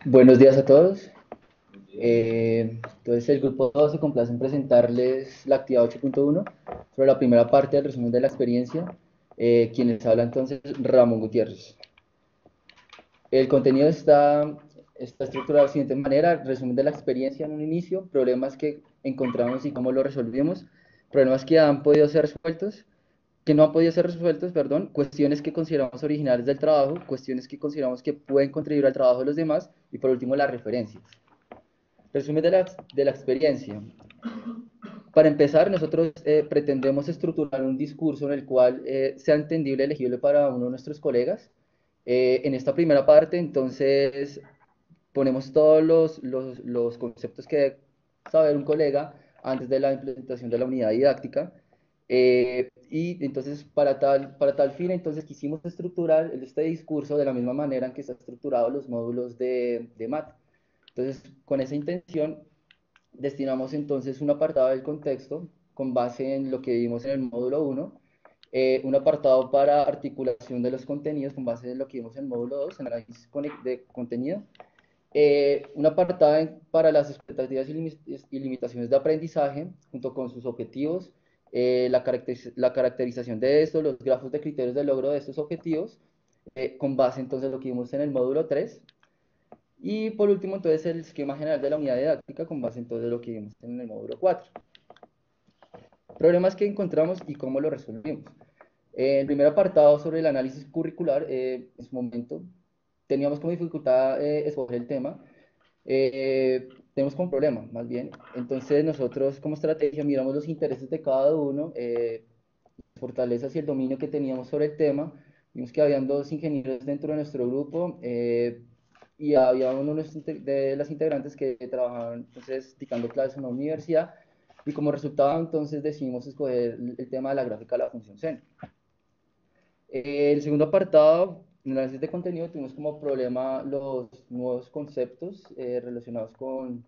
Buenos días a todos. Entonces, el grupo 2 se complace en presentarles la actividad 8.1 sobre la primera parte del resumen de la experiencia. Quienes habla entonces, Ramón Gutiérrez. El contenido está estructurado de la siguiente manera: resumen de la experiencia en un inicio, problemas que encontramos y cómo lo resolvimos, problemas que han podido ser resueltos, que no han podido ser resueltos, perdón, cuestiones que consideramos originales del trabajo, cuestiones que consideramos que pueden contribuir al trabajo de los demás y por último las referencias. Resumen de la experiencia. Para empezar, nosotros pretendemos estructurar un discurso en el cual sea entendible y legible para uno de nuestros colegas. En esta primera parte, entonces, ponemos todos los conceptos que debe saber un colega antes de la implementación de la unidad didáctica. Y entonces, para tal fin, entonces quisimos estructurar este discurso de la misma manera en que está estructurado los módulos de MAT. Entonces, con esa intención, destinamos entonces un apartado del contexto con base en lo que vimos en el módulo 1, un apartado para articulación de los contenidos con base en lo que vimos en el módulo 2, en análisis de contenido, un apartado para las expectativas y limitaciones de aprendizaje junto con sus objetivos, la caracterización de esto, los grafos de criterios de logro de estos objetivos, con base entonces en lo que vimos en el módulo 3. Y por último, entonces, el esquema general de la unidad didáctica con base en todo lo que vimos en el módulo 4. Problemas que encontramos y cómo lo resolvimos. El primer apartado sobre el análisis curricular, en su momento, teníamos como dificultad escoger el tema. Tenemos como problema, más bien. Entonces, nosotros como estrategia miramos los intereses de cada uno, fortalezas y el dominio que teníamos sobre el tema. Vimos que habían dos ingenieros dentro de nuestro grupo y había uno de las integrantes que trabajaban entonces dictando clases en la universidad y como resultado entonces decidimos escoger el tema de la gráfica de la función CEN. El segundo apartado, en el análisis de contenido, tuvimos como problema los nuevos conceptos relacionados con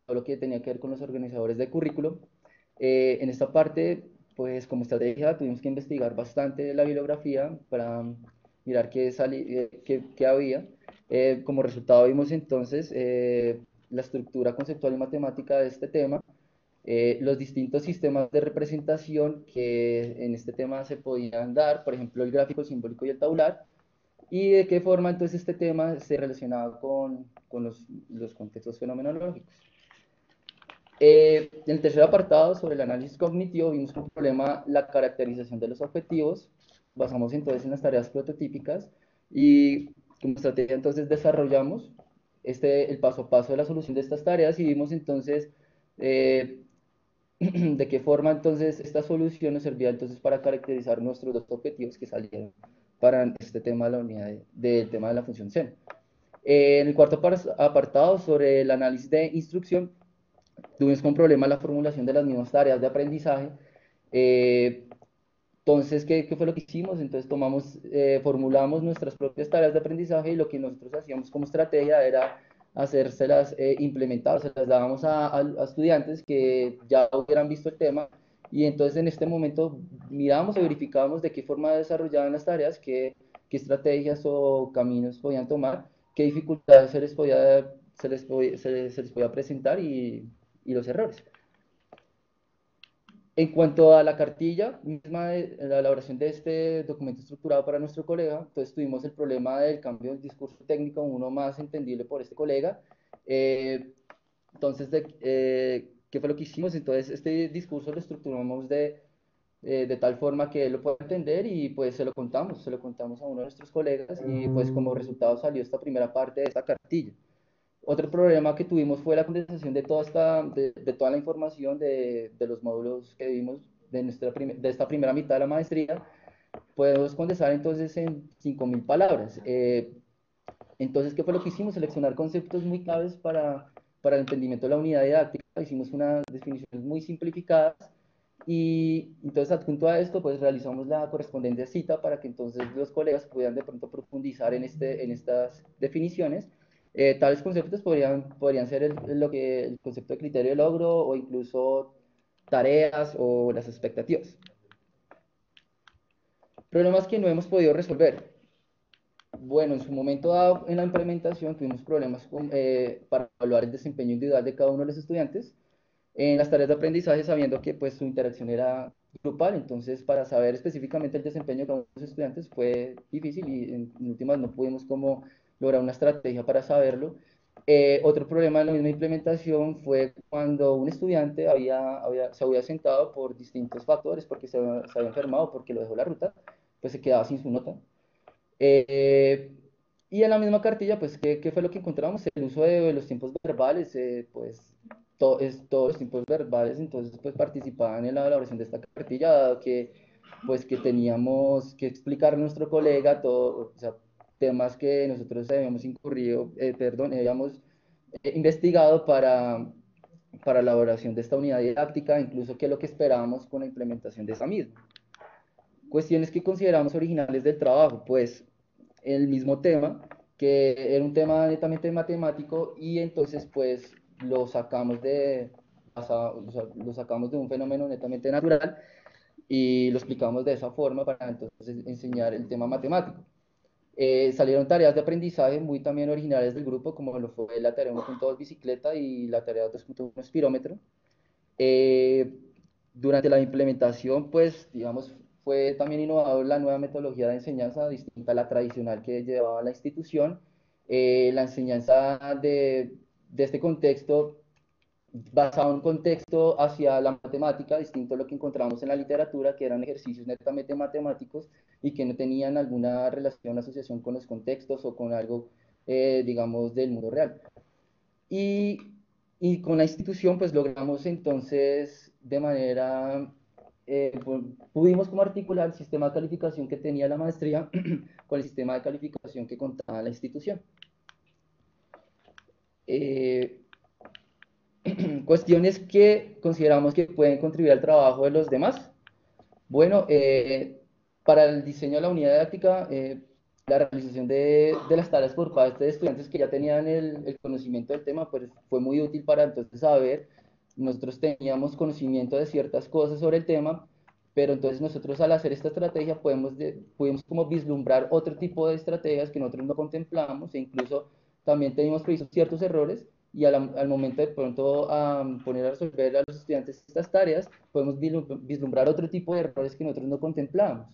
todo lo que tenía que ver con los organizadores de currículo. En esta parte, pues como estrategia, tuvimos que investigar bastante la bibliografía para mirar qué había. Como resultado vimos entonces la estructura conceptual y matemática de este tema, los distintos sistemas de representación que en este tema se podían dar, por ejemplo, el gráfico, el simbólico y el tabular, y de qué forma entonces este tema se relacionaba con los contextos fenomenológicos. En el tercer apartado, sobre el análisis cognitivo, vimos como problema la caracterización de los objetivos. Basamos entonces en las tareas prototípicas y como estrategia entonces desarrollamos el paso a paso de la solución de estas tareas y vimos entonces eh, de qué forma entonces esta solución nos servía entonces para caracterizar nuestros dos objetivos que salieron para este tema de la unidad del tema de la función CEN. En el cuarto apartado sobre el análisis de instrucción, tuvimos como problema la formulación de las mismas tareas de aprendizaje. Eh, entonces, ¿qué fue lo que hicimos? Entonces formulamos nuestras propias tareas de aprendizaje y lo que nosotros hacíamos como estrategia era hacérselas implementadas, se las dábamos a estudiantes que ya hubieran visto el tema y entonces en este momento mirábamos o verificábamos de qué forma desarrollaban las tareas, qué estrategias o caminos podían tomar, qué dificultades se les podía presentar y los errores. En cuanto a la cartilla misma de la elaboración de este documento estructurado para nuestro colega, entonces tuvimos el problema del cambio del discurso técnico, uno más entendible por este colega. Eh, entonces, ¿qué fue lo que hicimos? Entonces, este discurso lo estructuramos de tal forma que él lo pueda entender y pues se lo contamos a uno de nuestros colegas y pues como resultado salió esta primera parte de esta cartilla. Otro problema que tuvimos fue la condensación de toda la información de los módulos que vimos de esta primera mitad de la maestría. Podemos condensar entonces en 5.000 palabras. Entonces, ¿qué fue lo que hicimos? Seleccionar conceptos muy claves para el entendimiento de la unidad didáctica. Hicimos unas definiciones muy simplificadas y entonces adjunto a esto, pues realizamos la correspondiente cita para que entonces los colegas puedan de pronto profundizar en estas definiciones. Tales conceptos podrían ser el concepto de criterio de logro o incluso tareas o las expectativas. Problemas que no hemos podido resolver. Bueno, en su momento dado, en la implementación tuvimos problemas para evaluar el desempeño individual de cada uno de los estudiantes en las tareas de aprendizaje, sabiendo que pues su interacción era grupal. Entonces para saber específicamente el desempeño de cada uno de los estudiantes fue difícil y en últimas no pudimos como lograr una estrategia para saberlo. Otro problema en la misma implementación fue cuando un estudiante se había sentado por distintos factores, porque se había enfermado, porque lo dejó la ruta, pues se quedaba sin su nota. Eh, y en la misma cartilla, pues, ¿qué fue lo que encontramos? El uso de los tiempos verbales, pues, todos los tiempos verbales, entonces, pues, participaban en la elaboración de esta cartilla, dado que, pues, que teníamos que explicar a nuestro colega todo, o sea, temas que nosotros habíamos habíamos investigado para la elaboración de esta unidad didáctica, incluso qué es lo que esperábamos con la implementación de esa misma. Cuestiones que consideramos originales del trabajo, pues el mismo tema, que era un tema netamente matemático y entonces pues o sea, lo sacamos de un fenómeno netamente natural y lo explicamos de esa forma para entonces enseñar el tema matemático. Salieron tareas de aprendizaje muy también originales del grupo, como lo fue la tarea 1.2 bicicleta y la tarea 2.1 espirómetro. Eh, Durante la implementación, pues, digamos, fue también innovador la nueva metodología de enseñanza, distinta a la tradicional que llevaba la institución. La enseñanza de este contexto, basado en un contexto hacia la matemática, distinto a lo que encontramos en la literatura, que eran ejercicios netamente matemáticos y que no tenían alguna relación, asociación con los contextos o con algo, digamos, del mundo real. Y, y con la institución pues logramos entonces de manera, pudimos como articular el sistema de calificación que tenía la maestría con el sistema de calificación que contaba la institución. Eh, Cuestiones que consideramos que pueden contribuir al trabajo de los demás. Bueno, para el diseño de la unidad didáctica, la realización de las tareas por parte de estudiantes que ya tenían el conocimiento del tema, pues fue muy útil para entonces saber, nosotros teníamos conocimiento de ciertas cosas sobre el tema, pero entonces nosotros al hacer esta estrategia pudimos como vislumbrar otro tipo de estrategias que nosotros no contemplamos e incluso también teníamos previstos ciertos errores y al momento de pronto poner a resolver a los estudiantes estas tareas, podemos vislumbrar otro tipo de errores que nosotros no contemplamos.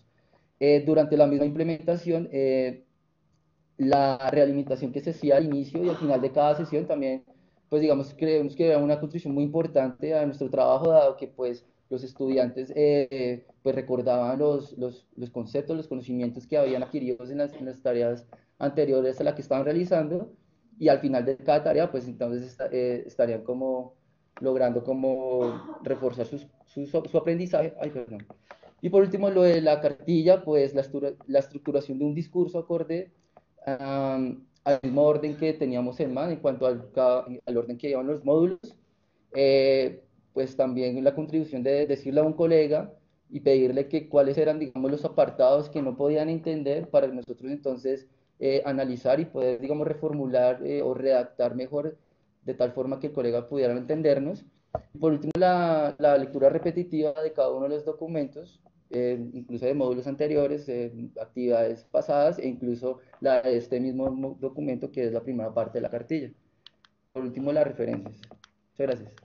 Durante la misma implementación, la realimentación que se hacía al inicio y al final de cada sesión también, pues digamos, creemos que era una contribución muy importante a nuestro trabajo, dado que pues los estudiantes pues recordaban los conceptos, los conocimientos que habían adquirido en las tareas anteriores a la que estaban realizando, y al final de cada tarea, pues entonces estarían como logrando como reforzar su aprendizaje. Ay, perdón. Y por último, lo de la cartilla, pues la estructuración de un discurso acorde al mismo orden que teníamos en MAN en cuanto al orden que llevan los módulos. Eh, pues también la contribución de decirle a un colega y pedirle que cuáles eran, digamos, los apartados que no podían entender para nosotros entonces analizar y poder, digamos, reformular o redactar mejor de tal forma que el colega pudiera entendernos. Por último, la lectura repetitiva de cada uno de los documentos, incluso de módulos anteriores, actividades pasadas e incluso la de este mismo documento que es la primera parte de la cartilla. Por último, las referencias. Muchas gracias.